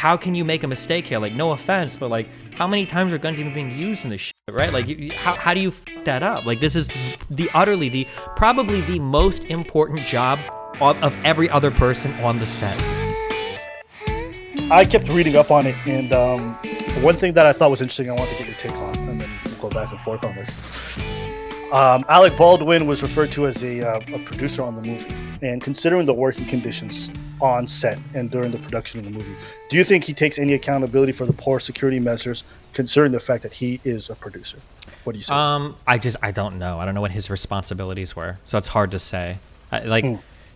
how can you make a mistake here? Like, no offense, but like, how many times are guns even being used in this shit, right? Like, how do you f that up? Like, this is probably the most important job of every other person on the set. I kept reading up on it, and one thing that I thought was interesting, I want to get your take on, and then we'll go back and forth on this. Alec Baldwin was referred to as a producer on the movie, and considering the working conditions on set and during the production of the movie, do you think he takes any accountability for the poor security measures, considering the fact that he is a producer? What do you say? I don't know. I don't know what his responsibilities were, so it's hard to say.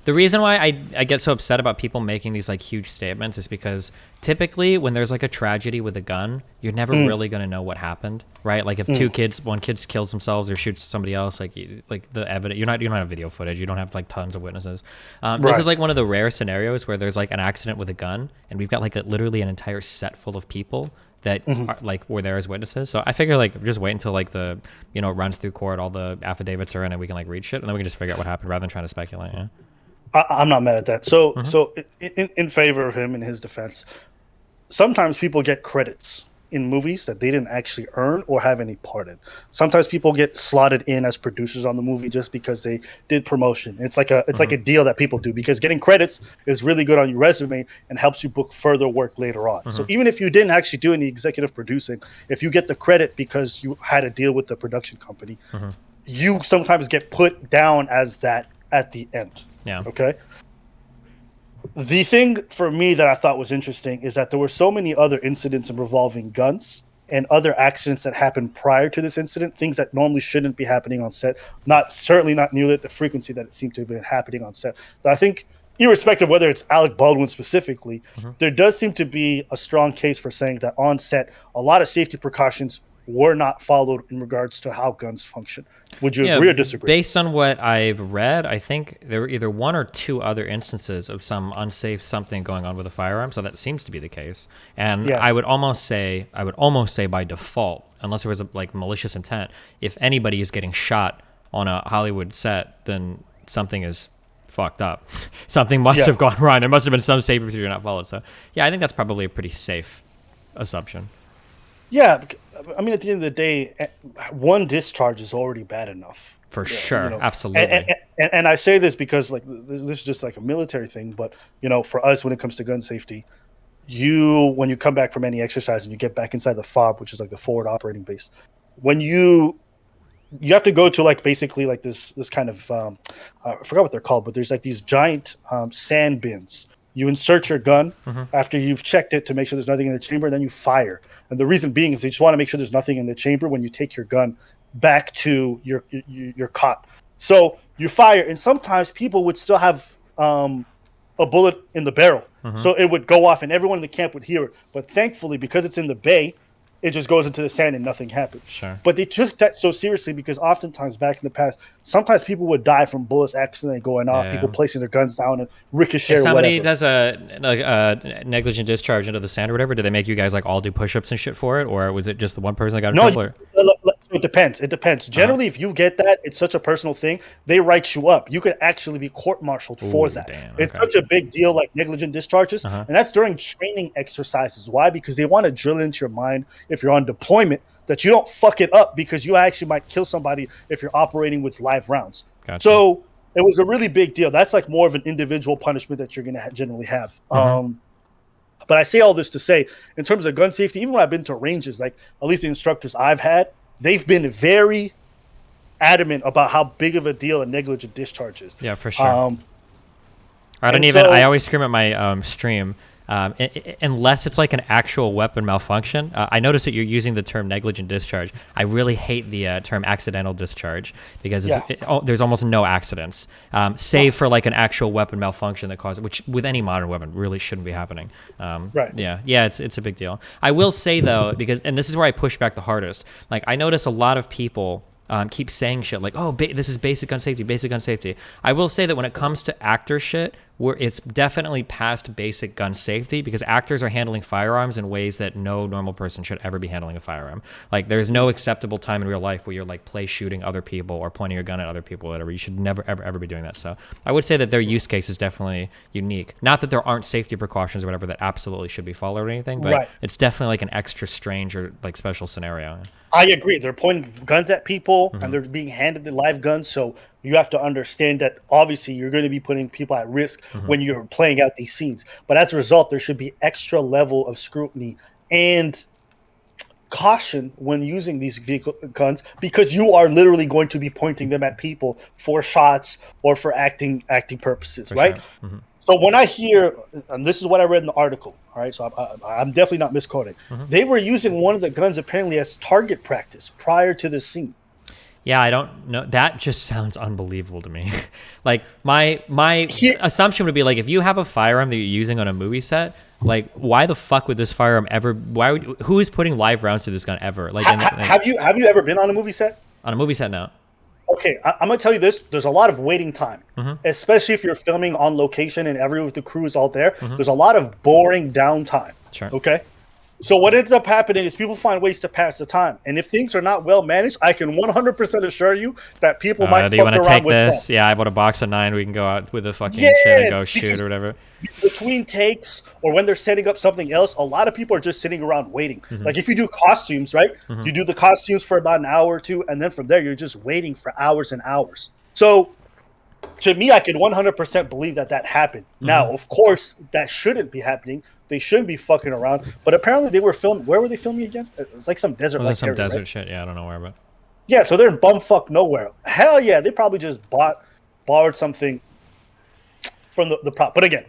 The reason why I get so upset about people making these like huge statements is because typically when there's like a tragedy with a gun, you're never really going to know what happened, right? Like if one kid kills themselves or shoots somebody else, like the evidence, you don't have video footage, you don't have like tons of witnesses. This is like one of the rare scenarios where there's like an accident with a gun, and we've got like literally an entire set full of people that are, like, were there as witnesses. So I figure like just wait until like the it runs through court, all the affidavits are in, and we can like read shit, and then we can just figure out what happened rather than trying to speculate. Yeah. I'm not mad at that. So in favor of him, in his defense, sometimes people get credits in movies that they didn't actually earn or have any part in. Sometimes people get slotted in as producers on the movie just because they did promotion. It's like a deal that people do, because getting credits is really good on your resume and helps you book further work later on. So even if you didn't actually do any executive producing, if you get the credit because you had a deal with the production company, you sometimes get put down as that at the end. Yeah. Okay. The thing for me that I thought was interesting is that there were so many other incidents involving guns and other accidents that happened prior to this incident, things that normally shouldn't be happening on set, certainly not nearly at the frequency that it seemed to have been happening on set. But I think, irrespective of whether it's Alec Baldwin specifically, there does seem to be a strong case for saying that on set, a lot of safety precautions were not followed in regards to how guns function. Would you agree or disagree? Based on what I've read, I think there were either one or two other instances of some unsafe something going on with a firearm. So that seems to be the case. And I would almost say by default, unless there was a like malicious intent, if anybody is getting shot on a Hollywood set, then something is fucked up. Something must have gone wrong. There must have been some safety procedure not followed. So yeah, I think that's probably a pretty safe assumption. Yeah, I mean, at the end of the day, one discharge is already bad enough. For sure, absolutely. And I say this because, like, this is just like a military thing, but, for us, when it comes to gun safety, when you come back from any exercise and you get back inside the FOB, which is like the forward operating base, when you have to go to like basically like this kind of, I forgot what they're called, but there's like these giant sand bins. You insert your gun after you've checked it to make sure there's nothing in the chamber, and then you fire. And the reason being is they just want to make sure there's nothing in the chamber when you take your gun back to your cot. So you fire, and sometimes people would still have a bullet in the barrel. So it would go off, and everyone in the camp would hear it. But thankfully, because it's in the bay, it just goes into the sand and nothing happens. Sure. But they took that so seriously because oftentimes back in the past, sometimes people would die from bullets accidentally going off, people placing their guns down and ricochet if or whatever. Somebody does a negligent discharge into the sand or whatever, do they make you guys like all do push-ups and shit for it? Or was it just the one person that got in trouble? It depends. Generally, if you get that, it's such a personal thing, they write you up. You could actually be court-martialed for that. Damn, it's such a big deal, like negligent discharges. And that's during training exercises. Why? Because they want to drill into your mind, if you're on deployment, that you don't fuck it up, because you actually might kill somebody if you're operating with live rounds. Gotcha. So it was a really big deal. That's like more of an individual punishment that you're going to generally have. But I say all this to say, in terms of gun safety, even when I've been to ranges, like at least the instructors I've had, they've been very adamant about how big of a deal a negligent discharge is. Yeah, for sure. I always scream at my stream, unless it's like an actual weapon malfunction. I notice that you're using the term negligent discharge. I really hate the term accidental discharge, because there's almost no accidents, save for like an actual weapon malfunction that causes, which with any modern weapon really shouldn't be happening. Right. Yeah, it's a big deal. I will say though, and this is where I push back the hardest. Like I notice a lot of people keep saying shit like, oh, this is basic gun safety, basic gun safety. I will say that when it comes to actor shit, it's definitely past basic gun safety because actors are handling firearms in ways that no normal person should ever be handling a firearm. Like there's no acceptable time in real life where you're like play shooting other people or pointing your gun at other people or whatever. You should never ever be doing that. So I would say that their use case is definitely unique. Not that there aren't safety precautions or whatever that absolutely should be followed or anything, but it's definitely like an extra strange or like special scenario. I agree. They're pointing guns at people and they're being handed the live guns. So you have to understand that obviously you're going to be putting people at risk when you're playing out these scenes. But as a result, there should be extra level of scrutiny and caution when using these vehicle guns because you are literally going to be pointing them at people for shots or for acting purposes, right? Sure. So when I hear, and this is what I read in the article, all right, so I'm definitely not misquoting. They were using one of the guns apparently as target practice prior to the scene. Yeah, I don't know. That just sounds unbelievable to me. Like my assumption would be like if you have a firearm that you're using on a movie set, like why the fuck would this firearm ever? Who is putting live rounds to this gun ever? Like, have you ever been on a movie set? On a movie set, no. Okay, I'm gonna tell you this. There's a lot of waiting time, especially if you're filming on location and everyone with the crew is all there. There's a lot of boring downtime. Sure. Okay. So what ends up happening is people find ways to pass the time, and if things are not well managed, I can 100% assure you that people might. Do you want to take this? Yeah, I bought a box of 9. We can go out with the fucking shit and go shoot or whatever. Between takes or when they're setting up something else, a lot of people are just sitting around waiting. Like if you do costumes, right? You do the costumes for about an hour or two, and then from there you're just waiting for hours and hours. So to me, I can 100% believe that happened. Now, of course, that shouldn't be happening. They shouldn't be fucking around. But apparently they were filming. Where were they filming again? It was like some desert. Like some desert shit. Yeah, I don't know where, but. Yeah, so they're in bumfuck nowhere. Hell yeah, they probably just borrowed something from the prop. But again,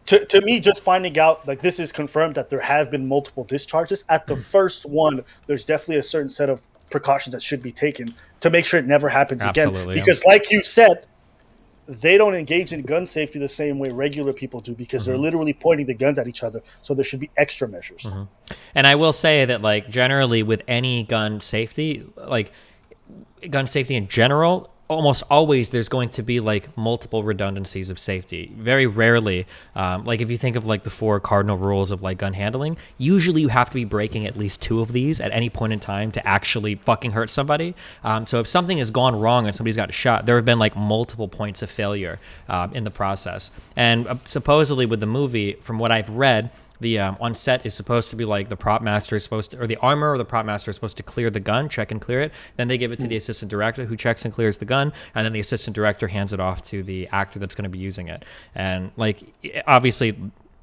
to me, just finding out, like this is confirmed that there have been multiple discharges. At the first one, there's definitely a certain set of precautions that should be taken to make sure it never happens again. Because like you said, they don't engage in gun safety the same way regular people do because they're literally pointing the guns at each other. So there should be extra measures. And I will say that, like, generally with any gun safety, like gun safety in general, almost always there's going to be like multiple redundancies of safety. Very rarely, like if you think of like the 4 cardinal rules of like gun handling, usually you have to be breaking at least 2 of these at any point in time to actually fucking hurt somebody. So if something has gone wrong and somebody's got shot, there have been like multiple points of failure in the process. And supposedly with the movie, from what I've read, the on set is supposed to be like the prop master is supposed to, or the armor or the prop master is supposed to clear the gun, check and clear it. Then they give it to the assistant director who checks and clears the gun. And then the assistant director hands it off to the actor that's going to be using it. And like, obviously,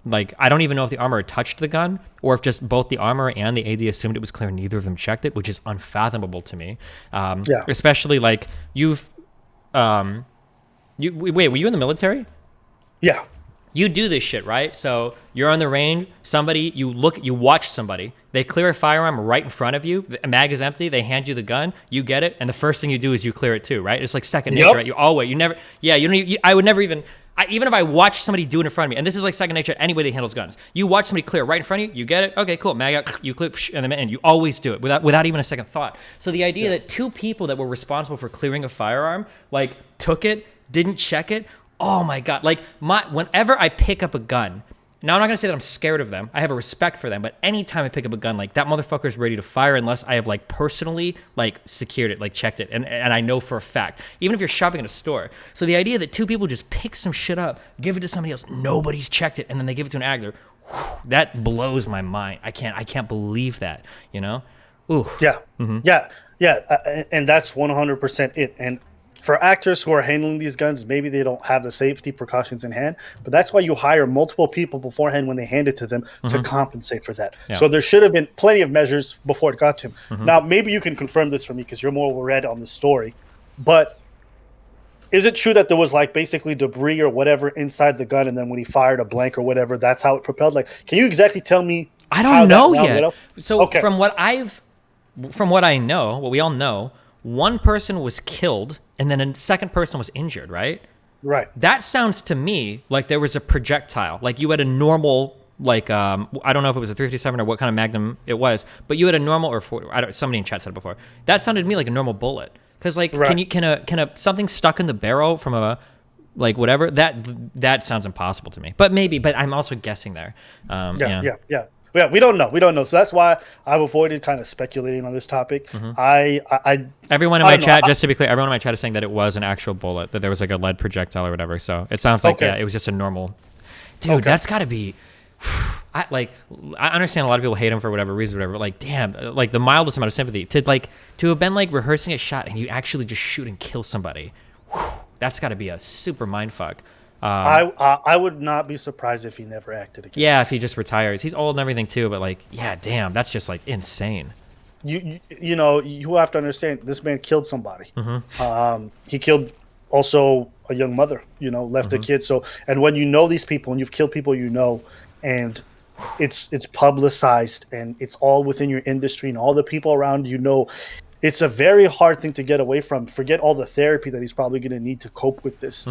like, I don't even know if the armor touched the gun or if just both the armor and the AD assumed it was clear. Neither of them checked it, which is unfathomable to me. Especially like wait, were you in the military? Yeah. You do this shit, right? So you're on the range, you watch somebody, they clear a firearm right in front of you, the mag is empty, they hand you the gun, you get it, and the first thing you do is you clear it too, right? It's like second nature, right? I would never even, even if I watch somebody do it in front of me, and this is like second nature anybody that handles guns, you watch somebody clear right in front of you, you get it, okay, cool, mag out, you clear, and you always do it without even a second thought. So the idea that 2 people that were responsible for clearing a firearm, like, took it, didn't check it, oh my God. Like, whenever I pick up a gun, now I'm not going to say that I'm scared of them. I have a respect for them. But anytime I pick up a gun, like, that motherfucker is ready to fire unless I have, like, personally, like, secured it, like, checked it. And I know for a fact. Even if you're shopping at a store. So the idea that 2 people just pick some shit up, give it to somebody else, nobody's checked it, and then they give it to an actor, that blows my mind. I can't believe that, you know? Ooh. Yeah. Yeah. And that's 100% it. And for actors who are handling these guns, maybe they don't have the safety precautions in hand, but that's why you hire multiple people beforehand when they hand it to them to compensate for that. Yeah. So there should have been plenty of measures before it got to him. Now, maybe you can confirm this for me because you're more read on the story, but is it true that there was like basically debris or whatever inside the gun, and then when he fired a blank or whatever, that's how it propelled? Like, can you exactly tell me? I don't know yet. So from what I know, what we all know, one person was killed and then a second person was injured, right? Right. That sounds to me like there was a projectile. Like you had a normal, like, I don't know if it was a 357 or what kind of Magnum it was, but you had a normal, or somebody in chat said it before. That sounded to me like a normal bullet. Because, like, can a something stuck in the barrel from a like whatever, that sounds impossible to me. But I'm also guessing there. Yeah, we don't know. So that's why I've avoided kind of speculating on this topic. Everyone in my chat, just to be clear, everyone in my chat is saying that it was an actual bullet, that there was like a lead projectile or whatever. So it sounds like, it was just a normal. Dude, that's got to be. I understand a lot of people hate him for whatever reason, whatever. But like, damn, like the mildest amount of sympathy to have been like rehearsing a shot and you actually just shoot and kill somebody. That's got to be a super mind fuck. I would not be surprised if he never acted again. Yeah, if he just retires. He's old and everything too, but like, yeah, damn, that's just like insane. You know, you have to understand, this man killed somebody. He killed also a young mother, you know, left a kid. So, and when you know these people and you've killed people, you know, and it's publicized and it's all within your industry and all the people around, you know, it's a very hard thing to get away from. Forget all the therapy that he's probably going to need to cope with this.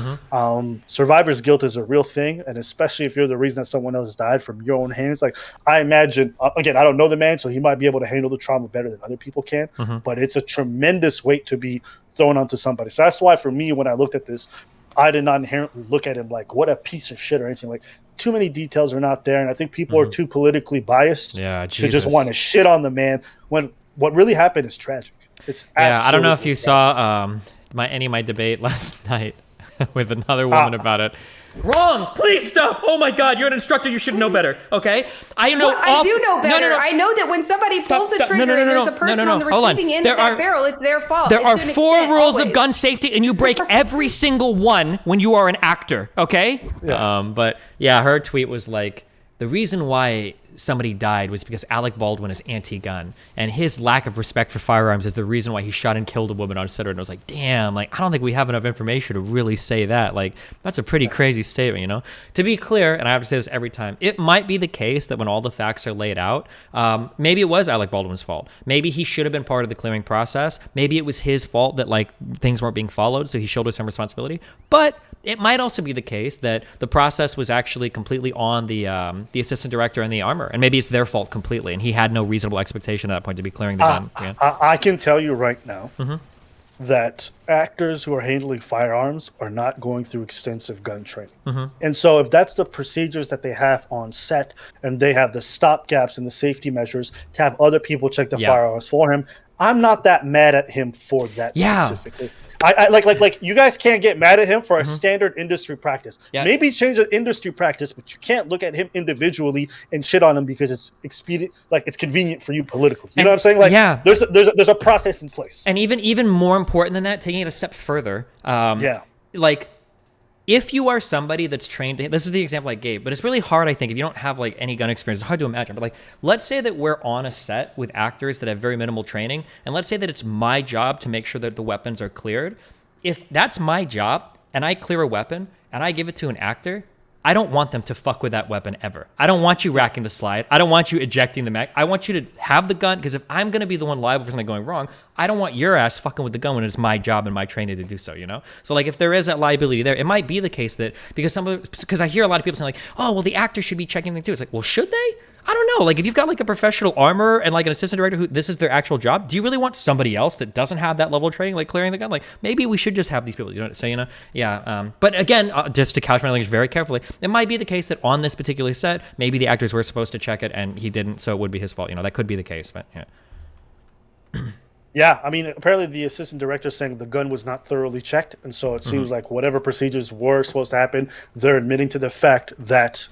Survivor's guilt is a real thing, and especially if you're the reason that someone else died from your own hands. Like, I imagine, again, I don't know the man, so he might be able to handle the trauma better than other people can, but it's a tremendous weight to be thrown onto somebody. So that's why for me, when I looked at this, I did not inherently look at him like, what a piece of shit or anything. Like, too many details are not there, and I think people are too politically biased to just want to shit on the man when what really happened is tragic. It's I don't know if you saw any of my debate last night with another woman about it. Wrong! Please stop! Oh my God, you're an instructor. You should know better. Okay, I know. Well, I do know better. No. I know that when somebody pulls the trigger and there's a person on the receiving end of that barrel, it's their fault. There are 4 rules of gun safety, and you break every single one when you are an actor. Okay. Yeah. But yeah, her tweet was like, the reason why somebody died was because Alec Baldwin is anti-gun, and his lack of respect for firearms is the reason why he shot and killed a woman on set. And I was like, damn, like, I don't think we have enough information to really say that. Like, that's a pretty crazy statement, you know? To be clear, and I have to say this every time, it might be the case that when all the facts are laid out, maybe it was Alec Baldwin's fault. Maybe he should have been part of the clearing process. Maybe it was his fault that, like, things weren't being followed, so he shoulders some responsibility. But it might also be the case that the process was actually completely on the assistant director and the armor, and maybe it's their fault completely, and he had no reasonable expectation at that point to be clearing the gun. I can tell you right now that actors who are handling firearms are not going through extensive gun training. And so if that's the procedures that they have on set, and they have the stop gaps and the safety measures to have other people check the firearms for him, I'm not that mad at him for that specifically. I like you guys can't get mad at him for a standard industry practice. Maybe change the industry practice, but you can't look at him individually and shit on him because it's expedient, like it's convenient for you politically. You know what I'm saying? Like, there's a process in place. And even more important than that, taking it a step further, like, if you are somebody that's trained this is the example I gave, but it's really hard, I think, if you don't have like any gun experience. It's hard to imagine. But like, let's say that we're on a set with actors that have very minimal training, and let's say that it's my job to make sure that the weapons are cleared. If that's my job and I clear a weapon and I give it to an actor, I don't want them to fuck with that weapon ever. I don't want you racking the slide. I don't want you ejecting the mag. I want you to have the gun, because if I'm going to be the one liable for something going wrong, I don't want your ass fucking with the gun when it's my job and my training to do so, you know? So like, if there is that liability there, it might be the case that because I hear a lot of people saying like, oh, well, the actor should be checking things too. It's like, well, should they? I don't know. Like, if you've got like a professional armorer and like an assistant director who this is their actual job, do you really want somebody else that doesn't have that level of training, like clearing the gun? Like, maybe we should just have these people, you know what I'm saying? Yeah. But again, just to couch my language very carefully, it might be the case that on this particular set, maybe the actors were supposed to check it and he didn't, so it would be his fault. You know, that could be the case, but yeah. Yeah, I mean, apparently the assistant director is saying the gun was not thoroughly checked, and so it seems like whatever procedures were supposed to happen, they're admitting to the fact that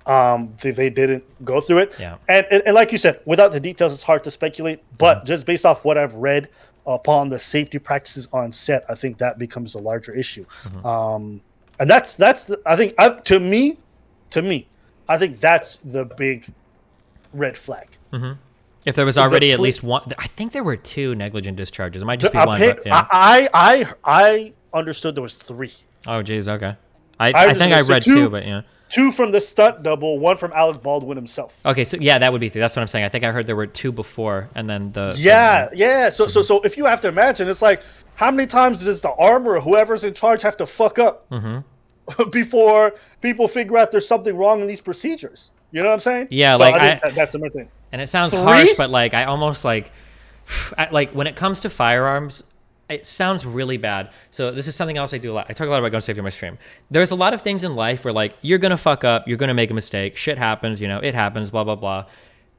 they didn't go through it. Yeah. And like you said, without the details, it's hard to speculate. But just based off what I've read upon the safety practices on set, I think that becomes a larger issue. And that's I think to me, I think that's the big red flag. If there was already at least one, I think there were 2 negligent discharges. It might just be one. But yeah. I understood there was 3. Oh, geez. Okay. I think I read 2, but yeah. 2 from the stunt double, 1 from Alec Baldwin himself. Okay, so yeah, that would be 3. That's what I'm saying. I think I heard there were 2 before, and then the So if you have to imagine, it's like, how many times does the armor or whoever's in charge have to fuck up before people figure out there's something wrong in these procedures? You know what I'm saying? Yeah, so like I think that's another thing. And it sounds harsh, but like I almost like when it comes to firearms, it sounds really bad. So this is something else I do a lot. I talk a lot about gun safety on my stream. There's a lot of things in life where like you're gonna fuck up, you're gonna make a mistake, shit happens, it happens, blah blah blah.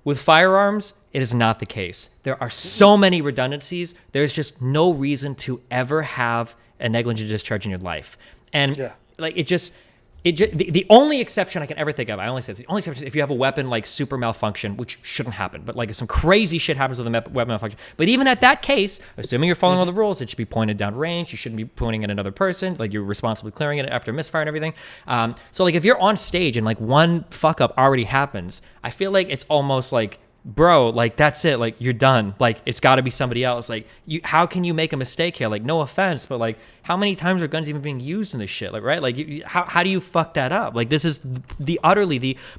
With firearms, it is not the case. There are so many redundancies. There's just no reason to ever have a negligent discharge in your life. And like the only exception I can ever think of, I only say it's the only exception is if you have a weapon like super malfunction, which shouldn't happen, but like if some crazy shit happens with a weapon malfunction. But even at that case, assuming you're following all the rules, it should be pointed down range. You shouldn't be pointing at another person. Like you're responsibly clearing it after misfire and everything. So like if you're on stage and like one fuck up already happens, I feel like it's almost like, bro, like that's it, like you're done, like it's got to be somebody else. Like how can you make a mistake here? Like no offense, but like how many times are guns even being used in this shit? Like right, like how do you fuck that up? Like this is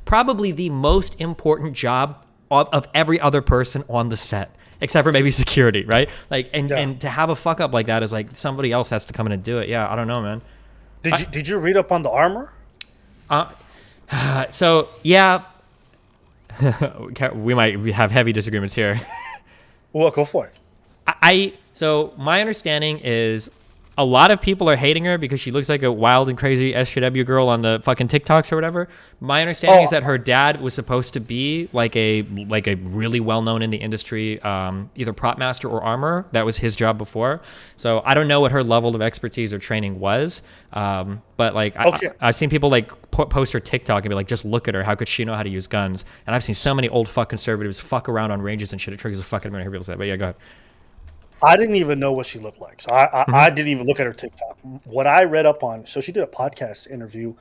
probably the most important job of every other person on the set, except for maybe security, right? Like and to have a fuck up like that is like somebody else has to come in and do it. Yeah, I don't know, man. Did you read up on the armor? So yeah. We might have heavy disagreements here. Well, go for it. So my understanding is a lot of people are hating her because she looks like a wild and crazy SJW girl on the fucking TikToks or whatever. My understanding is that her dad was supposed to be like a really well-known in the industry, either prop master or armorer. That was his job before. So I don't know what her level of expertise or training was. But like I've seen people like post her TikTok and be like, just look at her. How could she know how to use guns? And I've seen so many old fuck conservatives fuck around on ranges and shit. It triggers a fucking minute. People say, but yeah, go ahead. I didn't even know what she looked like. So I didn't even look at her TikTok. What I read up on, so she did a podcast interview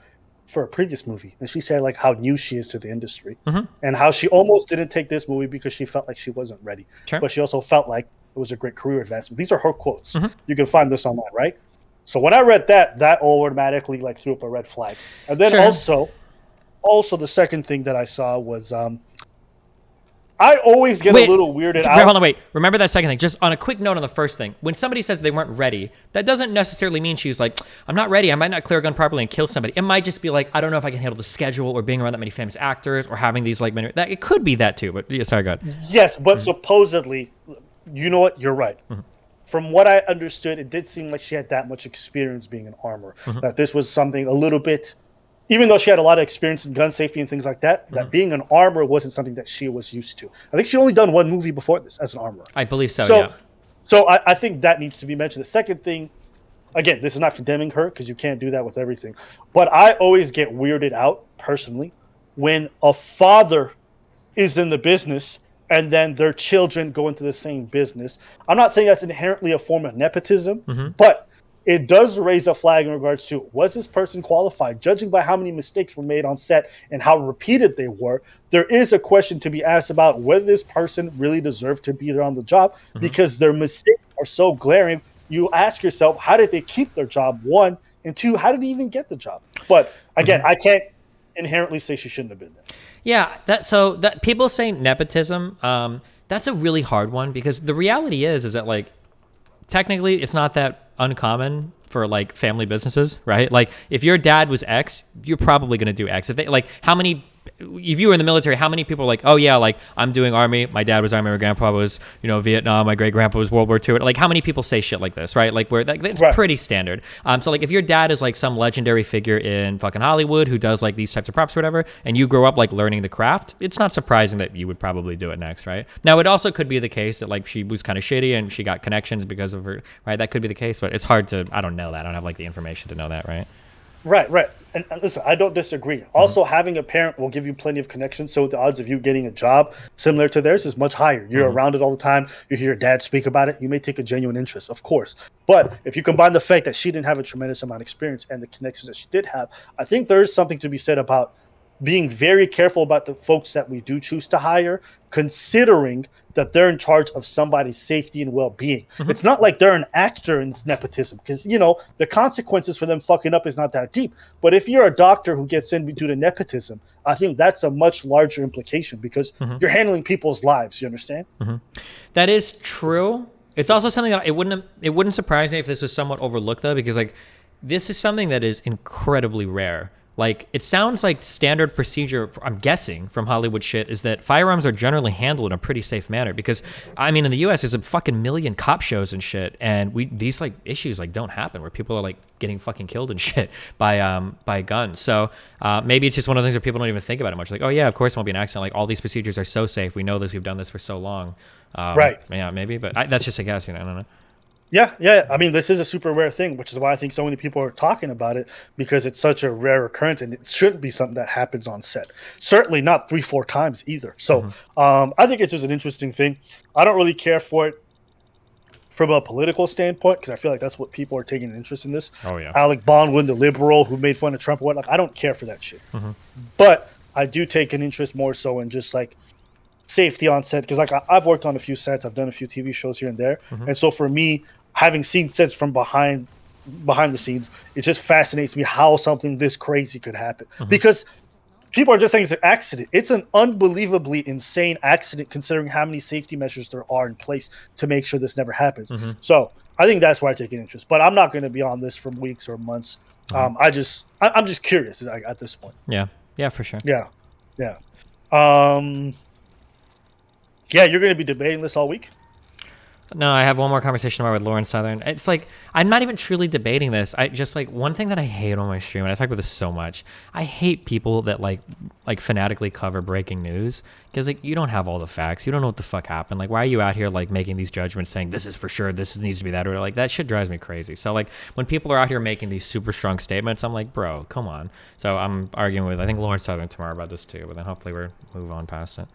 for a previous movie. And she said like how new she is to the industry and how she almost didn't take this movie because she felt like she wasn't ready. Sure. But she also felt like it was a great career advancement. These are her quotes. You can find this online, right? So when I read that automatically like threw up a red flag. And then also the second thing that I saw was I always get a little weirded out. Hold on, wait. Remember that second thing. Just on a quick note on the first thing. When somebody says they weren't ready, that doesn't necessarily mean she was like, I'm not ready. I might not clear a gun properly and kill somebody. It might just be like, I don't know if I can handle the schedule or being around that many famous actors or having these like many. That it could be that too. But yeah, sorry, go ahead. Yes, but supposedly, you know what? You're right. From what I understood, it did seem like she had that much experience being an armorer. That this was something a little bit. Even though she had a lot of experience in gun safety and things like that, that being an armorer wasn't something that she was used to. I think she only done one movie before this as an armorer. I believe so, yeah. So I think that needs to be mentioned. The second thing, again, this is not condemning her because you can't do that with everything. But I always get weirded out, personally, when a father is in the business and then their children go into the same business. I'm not saying that's inherently a form of nepotism, but it does raise a flag in regards to, was this person qualified? Judging by how many mistakes were made on set and how repeated they were, there is a question to be asked about whether this person really deserved to be there on the job because their mistakes are so glaring. You ask yourself, how did they keep their job? One, and two, how did he even get the job? But again, I can't inherently say she shouldn't have been there. Yeah, that people say nepotism, that's a really hard one because the reality is that like technically it's not that uncommon for like family businesses, right? Like if your dad was X, you're probably going to do X. If they like if you were in the military, how many people are like, oh yeah, like I'm doing army, my dad was army, my grandpa was, Vietnam, my great grandpa was World War II. Like how many people say shit like this, right? Like it's pretty standard. So like if your dad is like some legendary figure in fucking Hollywood who does like these types of props or whatever, and you grow up like learning the craft, it's not surprising that you would probably do it next, right? Now it also could be the case that like she was kind of shitty and she got connections because of her, right? That could be the case, but it's hard to, I don't know that. I don't have like the information to know that, right? Right. And listen, I don't disagree. Also, having a parent will give you plenty of connections, so the odds of you getting a job similar to theirs is much higher. You're around it all the time. You hear your dad speak about it. You may take a genuine interest, of course. But if you combine the fact that she didn't have a tremendous amount of experience and the connections that she did have, I think there is something to be said about being very careful about the folks that we do choose to hire, considering that they're in charge of somebody's safety and well-being. It's not like they're an actor in this nepotism because, the consequences for them fucking up is not that deep. But if you're a doctor who gets in due to nepotism, I think that's a much larger implication because you're handling people's lives. You understand? That is true. It's also something that it wouldn't surprise me if this was somewhat overlooked though, because like this is something that is incredibly rare. Like, it sounds like standard procedure, I'm guessing, from Hollywood shit, is that firearms are generally handled in a pretty safe manner. Because, I mean, in the U.S., there's a fucking million cop shows and shit, and these, like, issues, like, don't happen, where people are, like, getting fucking killed and shit by guns. So, maybe it's just one of the things where people don't even think about it much. Like, oh, yeah, of course it won't be an accident. Like, all these procedures are so safe. We know this. We've done this for so long. Right. Yeah, maybe. But that's just a guess, I don't know. Yeah. I mean, this is a super rare thing, which is why I think so many people are talking about it, because it's such a rare occurrence, and it shouldn't be something that happens on set. Certainly not 3-4 times either. So I think it's just an interesting thing. I don't really care for it from a political standpoint, because I feel like that's what people are taking an interest in this. Oh, yeah. Alec Baldwin, the liberal who made fun of Trump, I don't care for that shit. But I do take an interest more so in just like safety on set, because like I've worked on a few sets, I've done a few TV shows here and there, and so for me, having seen sets from behind the scenes, it just fascinates me how something this crazy could happen. Because people are just saying it's an accident. It's an unbelievably insane accident, considering how many safety measures there are in place to make sure this never happens. So I think that's why I take an interest. But I'm not going to be on this for weeks or months. I'm just curious at this point. Yeah, for sure. Yeah. Yeah, you're going to be debating this all week? No, I have one more conversation tomorrow with Lauren Southern. It's like, I'm not even truly debating this. I just, like, one thing that I hate on my stream, and I talk about this so much, I hate people that like fanatically cover breaking news, because like, you don't have all the facts. You don't know what the fuck happened. Like, why are you out here like making these judgments saying this is for sure, this needs to be that, or like, that shit drives me crazy. So like, when people are out here making these super strong statements, I'm like, bro, come on. So I'm arguing with, I think, Lauren Southern tomorrow about this too, but then hopefully we'll move on past it.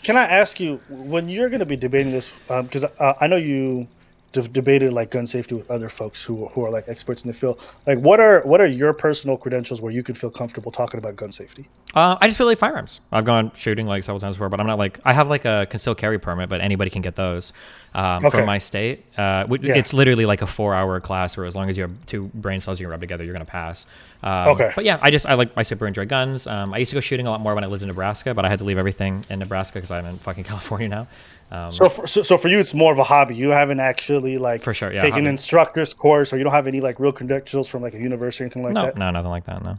Can I ask you, when you're going to be debating this, because I know you debated like gun safety with other folks who are like experts in the field, like what are your personal credentials where you could feel comfortable talking about gun safety? I just really like firearms. I've gone shooting like several times before, but I'm not like, I have like a concealed carry permit, but anybody can get those from my state. It's literally like a 4-hour class where as long as you have 2 brain cells you can rub together, you're going to pass. But yeah, I super enjoy guns. I used to go shooting a lot more when I lived in Nebraska, but I had to leave everything in Nebraska because I'm in fucking California now. So for you, it's more of a hobby. You haven't actually like for sure, taken an instructor's course, or you don't have any like real credentials from like a university or anything like that? No, nothing like that, no.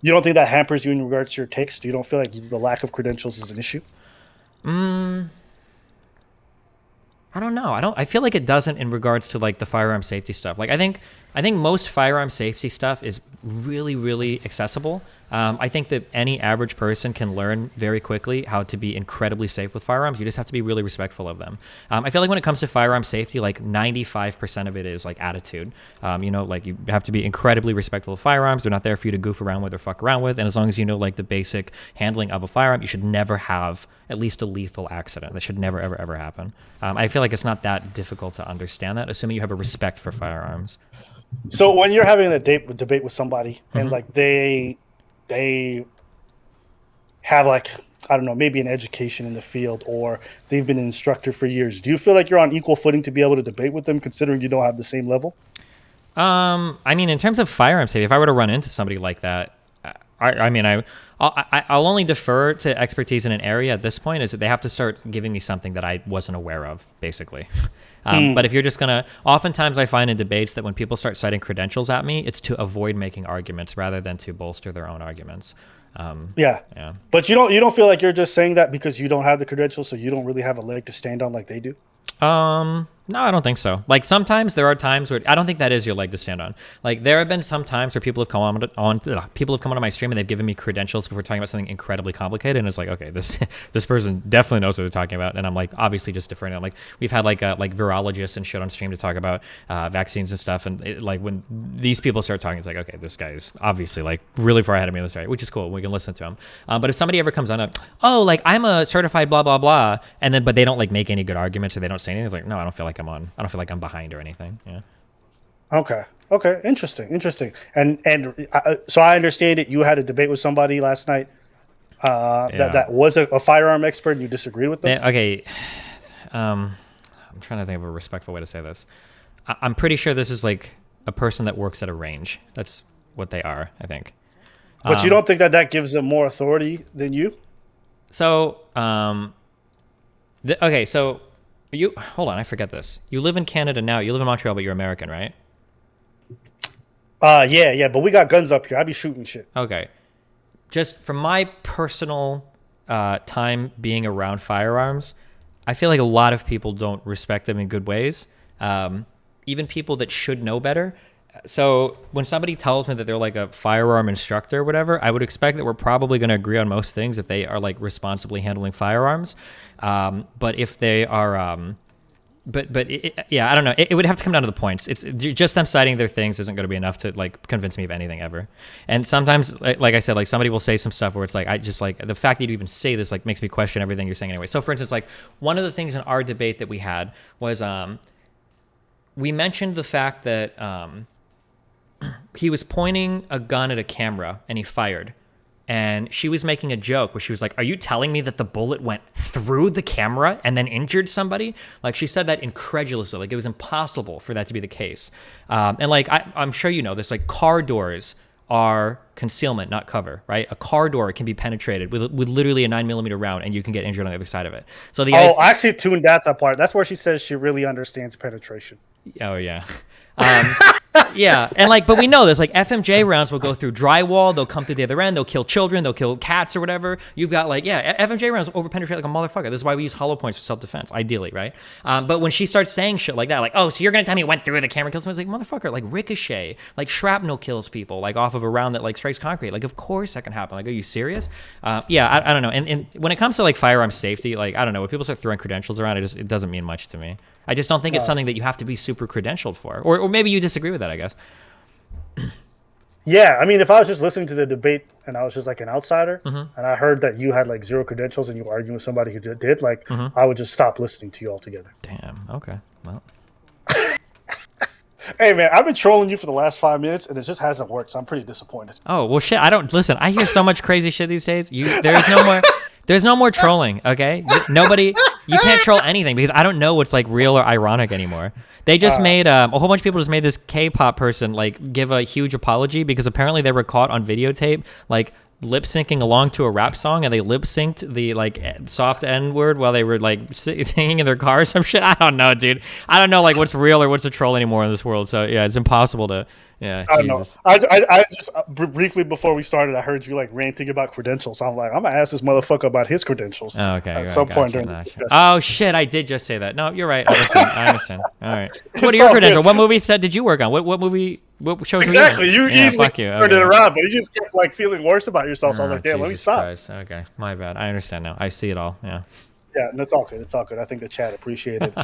You don't think that hampers you in regards to your takes? You don't feel like the lack of credentials is an issue? I don't know. I feel like it doesn't in regards to like the firearm safety stuff. Like I think most firearm safety stuff is really, really accessible. I think that any average person can learn very quickly how to be incredibly safe with firearms. You just have to be really respectful of them. I feel like when it comes to firearm safety, like 95% of it is like attitude. Like you have to be incredibly respectful of firearms. They're not there for you to goof around with or fuck around with. And as long as you know like the basic handling of a firearm, you should never have at least a lethal accident. That should never, ever, ever happen. I feel like it's not that difficult to understand that, assuming you have a respect for firearms. So when you're having a debate with somebody and like they have like, I don't know, maybe an education in the field, or they've been an instructor for years, do you feel like you're on equal footing to be able to debate with them, considering you don't have the same level? I mean, in terms of firearm safety, if I were to run into somebody like that, I'll only defer to expertise in an area at this point, is that they have to start giving me something that I wasn't aware of, basically. But if you're just going to, oftentimes I find in debates that when people start citing credentials at me, it's to avoid making arguments rather than to bolster their own arguments. Yeah. But you don't feel like you're just saying that because you don't have the credentials, so you don't really have a leg to stand on like they do? No, I don't think so. Like sometimes there are times where I don't think that is your leg to stand on. Like there have been some times where people have come onto my stream and they've given me credentials before talking about something incredibly complicated, and it's like, okay, this person definitely knows what they're talking about, and I'm like obviously just deferring. I'm like, we've had like virologists and shit on stream to talk about vaccines and stuff, and like when these people start talking, it's like, okay, this guy is obviously like really far ahead of me in this area, which is cool. We can listen to him. But if somebody ever comes on like I'm a certified blah blah blah, and then but they don't like make any good arguments or they don't say anything, it's like, no, I don't feel like I'm behind or anything. Yeah. Okay. Interesting. And so I understand it. You had a debate with somebody last night that was a firearm expert, and you disagreed with them. Okay. I'm trying to think of a respectful way to say this. I'm pretty sure this is like a person that works at a range. That's what they are, I think. But you don't think that gives them more authority than you? So, so you hold on, I forget this. You live in Canada now. You live in Montreal, but you're American, right? Yeah, but we got guns up here. I be shooting shit. Okay. just from my personal time being around firearms, I feel like a lot of people don't respect them in good ways. Even people that should know better. So when somebody tells me that they're like a firearm instructor or whatever, I would expect that we're probably going to agree on most things if they are like responsibly handling firearms. But if they are, yeah, I don't know. It would have to come down to the points. It's just them citing their things isn't going to be enough to like convince me of anything ever. And sometimes, like I said, like somebody will say some stuff where it's like, I just like the fact that you even say this like makes me question everything you're saying anyway. So for instance, like one of the things in our debate that we had was, we mentioned the fact that, he was pointing a gun at a camera and he fired. And she was making a joke where she was like, are you telling me that the bullet went through the camera and then injured somebody? Like she said that incredulously, like it was impossible for that to be the case. And like, I'm sure you know this, like car doors are concealment, not cover, right? A car door can be penetrated with literally a 9mm round and you can get injured on the other side of it. So I actually tuned out that part. That's where she says she really understands penetration. Oh yeah. Yeah, and like, but we know this. Like FMJ rounds will go through drywall. They'll come through the other end. They'll kill children. They'll kill cats or whatever. You've got like, yeah, FMJ rounds overpenetrate like a motherfucker. This is why we use hollow points for self-defense, ideally, right? But when she starts saying shit like that, like, oh, so you're gonna tell me it went through the camera, kills someone? It's like, motherfucker, like ricochet, like shrapnel kills people, like off of a round that like strikes concrete. Like, of course that can happen. Like, are you serious? Yeah, I don't know. And when it comes to like firearm safety, like I don't know, when people start throwing credentials around, it doesn't mean much to me. I just don't think it's something that you have to be super credentialed for, or maybe you disagree with that, I guess. Yeah, I mean, if I was just listening to the debate and I was just like an outsider, and I heard that you had like 0 credentials and you were arguing with somebody who did, like, I would just stop listening to you altogether. Damn. Okay. Well. Hey man, I've been trolling you for the last 5 minutes and it just hasn't worked, so I'm pretty disappointed. Oh well, shit. I hear so much crazy shit these days. There's no more trolling. Okay, you can't troll anything because I don't know what's like real or ironic anymore. They just made a whole bunch of people just made this K-pop person like give a huge apology because apparently they were caught on videotape like lip syncing along to a rap song and they lip synced the like soft N word while they were like singing in their car or some shit. I don't know, dude. I don't know like what's real or what's a troll anymore in this world. So yeah, it's impossible to. Yeah, I don't know. I just briefly before we started, I heard you like ranting about credentials. So I'm like, I'm gonna ask this motherfucker about his credentials. Oh, okay. At some point during the discussion. Oh shit, I did just say that. No, you're right. I understand. All right. What are your credentials? What movie set did you work on? What movie? What shows? Exactly. Were you in? You easily turned it around, but you just kept like feeling worse about yourself. So I was like, damn, let me stop. Christ. Okay, my bad. I understand now. I see it all. Yeah. Yeah, and it's all good. It's all good. I think the chat appreciated